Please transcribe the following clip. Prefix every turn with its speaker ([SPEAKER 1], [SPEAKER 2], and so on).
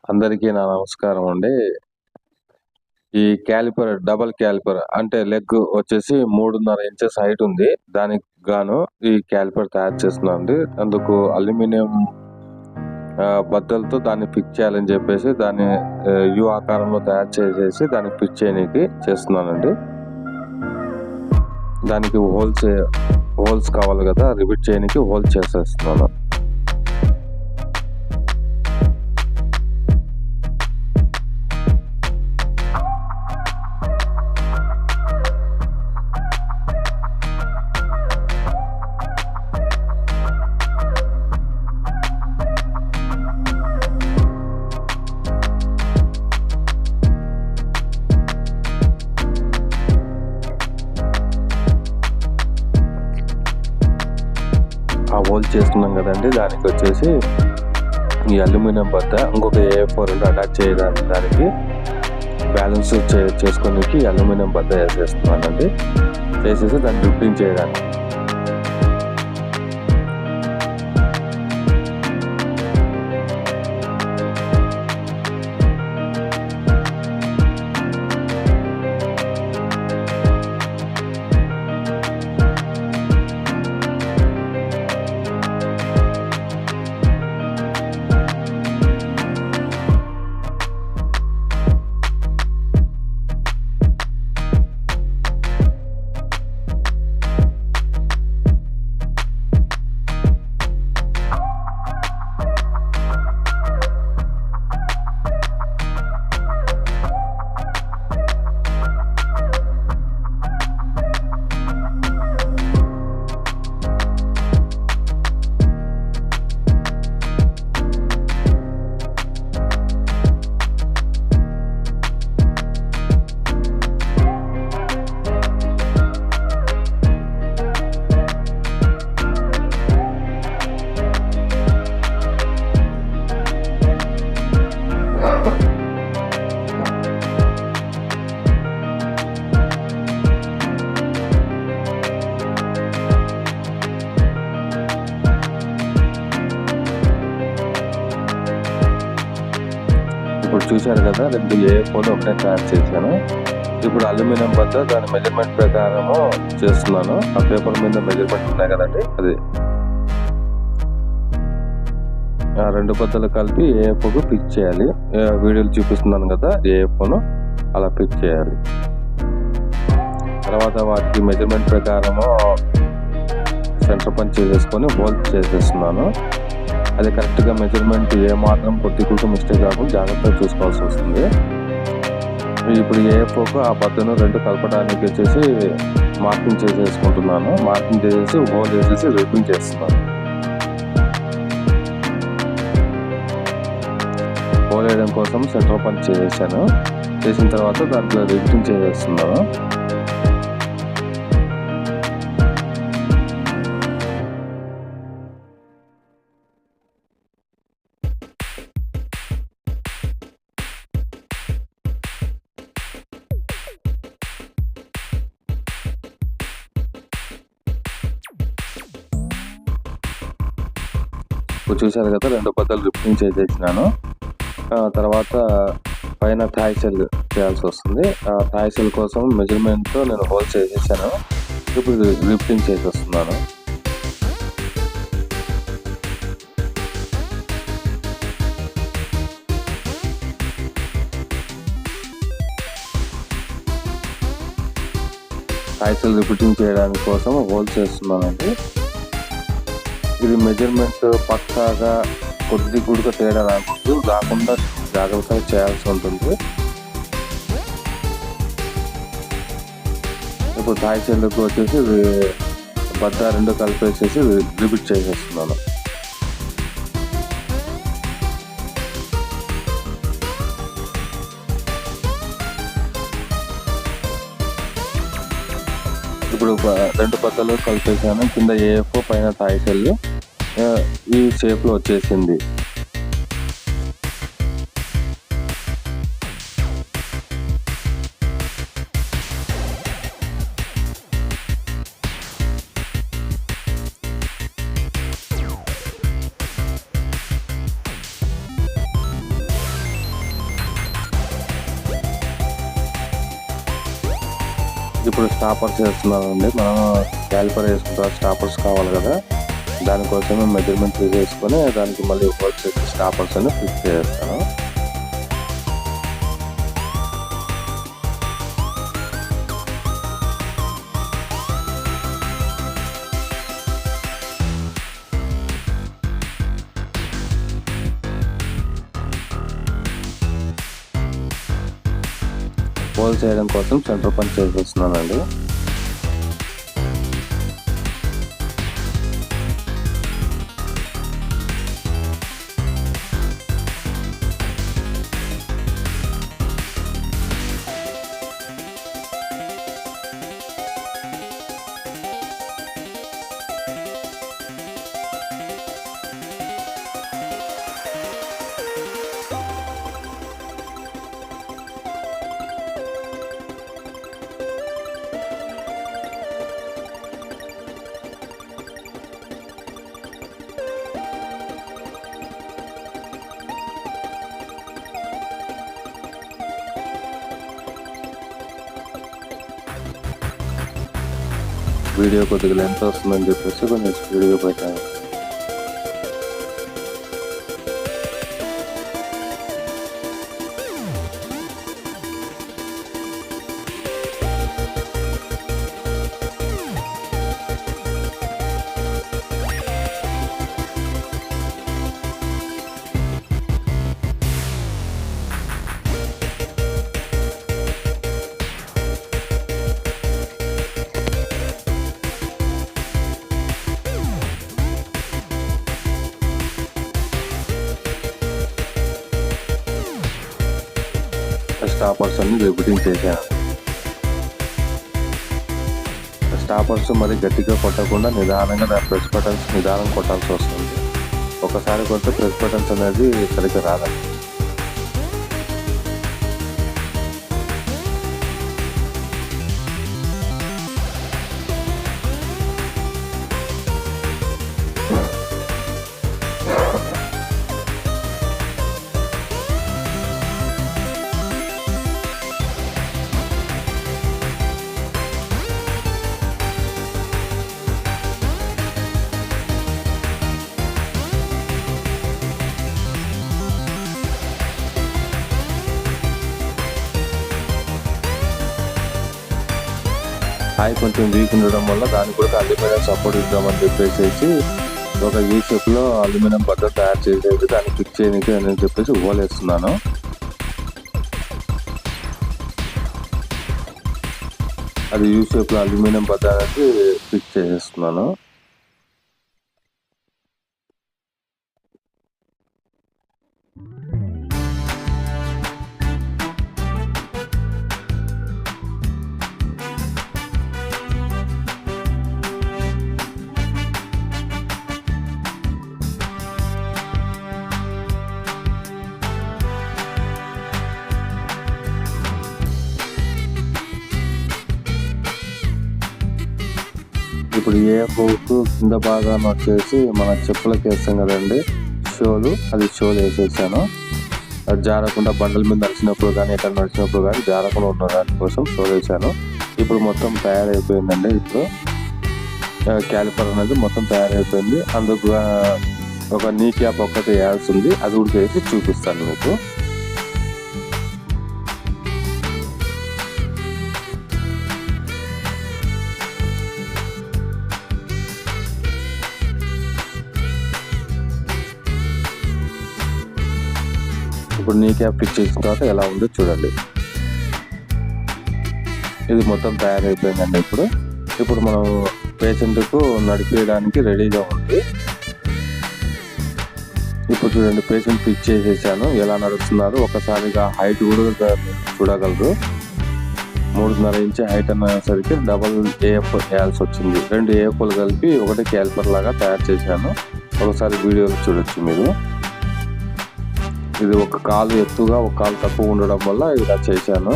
[SPEAKER 1] అందరికీ నా నమస్కారం అండి. ఈ క్యాలిపర్ డబుల్ క్యాలిపర్ అంటే లెగ్ వచ్చేసి 3.5 ఇంచెస్ హైట్ ఉంది. దానికి గాను ఈ క్యాలిపర్ తయారు చేస్తున్నానండి. అందుకు అల్యూమినియం బద్దలతో దాన్ని ఫిక్స్ చేయాలని చెప్పేసి దాన్ని యు ఆకారంలో తయారు చేసేసి దాన్ని ఫిక్స్ చేయడానికి చేస్తున్నానండి. దానికి హోల్స్ కావాలి కదా, రిపీట్ చేయడానికి హోల్స్ చేసేస్తున్నాను. ఆ హోల్ చేస్తున్నాం కదండి, దానికి వచ్చేసి ఈ అల్యూమినియం బద్ద ఇంకొక A4 అటాచ్ చేయడానికి దానికి బ్యాలెన్స్ చేసుకోనికి అల్యూమినియం బద్ద వేసేస్తున్నానండి. చేసేసి దాన్ని డ్రిప్పింగ్ చేయడానికి. ఇప్పుడు చూశారు కదా, 2 A4 ఒకటే తయారు చేశాను. ఇప్పుడు అల్యూమినియం బద్ద దాని మెజర్మెంట్ ప్రకారము చేస్తున్నాను. ఆ పేపర్ మీద మెజర్మెంట్ ఉన్నాయి కదండి, అది ఆ 2 బద్దలు కలిపి A4 ఫిక్స్ చేయాలి. వీడియోలు చూపిస్తున్నాను కదా, A4 అలా ఫిక్స్ చేయాలి. తర్వాత వాటికి మెజర్మెంట్ ప్రకారము సెంటర్ పంచ్ చేసేసుకొని హోల్స్ చేసేస్తున్నాను. అది కరెక్ట్గా మెజర్మెంట్ ఏ మాత్రం కొద్దిగా మిస్టేక్ కాకుండా జాగ్రత్తగా చూసుకోవాల్సి వస్తుంది. ఇప్పుడు A4 ఆ బద్దను 2 కలపడానికి వచ్చేసి మార్కింగ్ చేసేసుకుంటున్నాను. మార్కింగ్ చేసేసి హోల్ వేసేసి రిబ్బింగ్ చేస్తున్నాను. హోల్ వేయడం కోసం సెంటర్ పంచ్ చేసేసాను. చేసిన తర్వాత దాంట్లో రిబ్బింగ్ చేసేస్తున్నాను. చూశారు కదా, 2 బద్దలు రిబ్బింగ్ చేసేసినాను. తర్వాత పైన థాయ్ సెల్ చేయాల్సి వస్తుంది. ఆ థాయ్ సెల్ కోసం మెజర్మెంట్తో నేను హోల్స్ చేసేసాను. ఇప్పుడు రిబ్బింగ్ చేసేస్తున్నాను. థాయ్ సెల్ రిబ్బింగ్ చేయడానికి కోసం హోల్స్ చేస్తున్నానండి. ఇది మెజర్మెంట్ పక్కాగా కొద్ది గుడిగా తేడా రాకుండా జాగ్రత్తగా చేయాల్సి ఉంటుంది. ఇప్పుడు థాయ్ సెల్కు వచ్చేసి బద్ద 2 కలిపేసేసి రిపీట్ చేసేస్తున్నాను. ఇప్పుడు 2 బద్దలు కలిపేసాను. కింద A4 పైన థాయ్ సెల్ ఈ షేప్లో వచ్చేసింది. ఇప్పుడు స్టాపర్స్ వేస్తున్నానండి. మనం క్యాలిపర్ వేసుకుంటాం, స్టాపర్స్ కావాలి కదా, దానికోసమే మెజర్మెంట్ తీసేసుకొని దానికి మళ్ళీ హోల్స్ వేసి స్టాపర్స్ అని ఫిక్స్ చేస్తాను. హోల్ చేయడం కోసం సెంటర్ పంచ్ చేసేస్తున్నానండి. వీడియో కొద్దిగా లెంత్ వస్తుందని చెప్పేసి కొంచెం స్పీడ్గా పెట్టాను. స్టాపర్స్ అన్ని రిపీటింగ్ చేశాను. స్టాపర్స్ మరి గట్టిగా కొట్టకుండా నిదానంగా దాని ప్రెస్ బటన్స్ నిదానం కొట్టాల్సి వస్తుంది. ఒకసారి కొడితే ప్రెస్ బటన్స్ అనేది సరిగ్గా రాదండి. హాయ్ కొంచెం వీక్ ఉండడం వల్ల దానికి కూడా అల్యూమినియం సపోర్ట్ ఇద్దామని చెప్పేసి ఒక యూ షేప్లో అల్యూమినియం బద్ద తయారు చేసేసి దాన్ని ఫిక్స్ చేయడానికి అని చెప్పేసి హోల్ వేస్తున్నాను. అది యూ షేప్లో అల్యూమినియం బద్ద అనేది ఫిక్స్ చేసేస్తున్నాను. ఇప్పుడు ఏ హోకు కింద భాగాన్ని వచ్చేసి మన చెప్పులకి వేస్తాం కదండి షోలు, అది షోలు వేసేసాను. అది జారకుండా బండల మీద నడిచినప్పుడు కానీ ఎక్కడ నడిచినప్పుడు కానీ జారకుండా ఉన్న దానికోసం షోలు వేసాను. ఇప్పుడు మొత్తం తయారైపోయిందండి. ఇప్పుడు క్యాలిపర్ అనేది మొత్తం తయారైపోయింది. అందుకు ఒక నీ క్యాప్ ఒక్కటి వేయాల్సి ఉంది, అది కూడా వేసి చూపిస్తాను మీకు. ఇప్పుడు నీ క్యాప్ ఫిక్స్ చేసిన తర్వాత ఎలా ఉందో చూడండి. ఇది మొత్తం తయారైపోయిందండి. ఇప్పుడు మనం పేషెంట్కు నడిపేయడానికి రెడీగా ఉంది. ఇప్పుడు చూడండి, పేషెంట్ ఫిక్స్ చేసేసాను. ఎలా నడుస్తున్నారు ఒకసారిగా హైట్ కూడా చూడగలరు. 3.5 ఇంచ్ హైట్ అనేసరికి డబల్ ఏఎఫ్ వేయాల్సి వచ్చింది. 2 ఏఎఫ్లు కలిపి ఒకటి క్యాలిపర్ లాగా తయారు చేశాను. ఒకసారి వీడియోలో చూడొచ్చు మీరు. ఇది ఒక కాలు ఎత్తుగా ఒక కాలు తక్కువ ఉండడం వల్ల ఇలా చేశాను.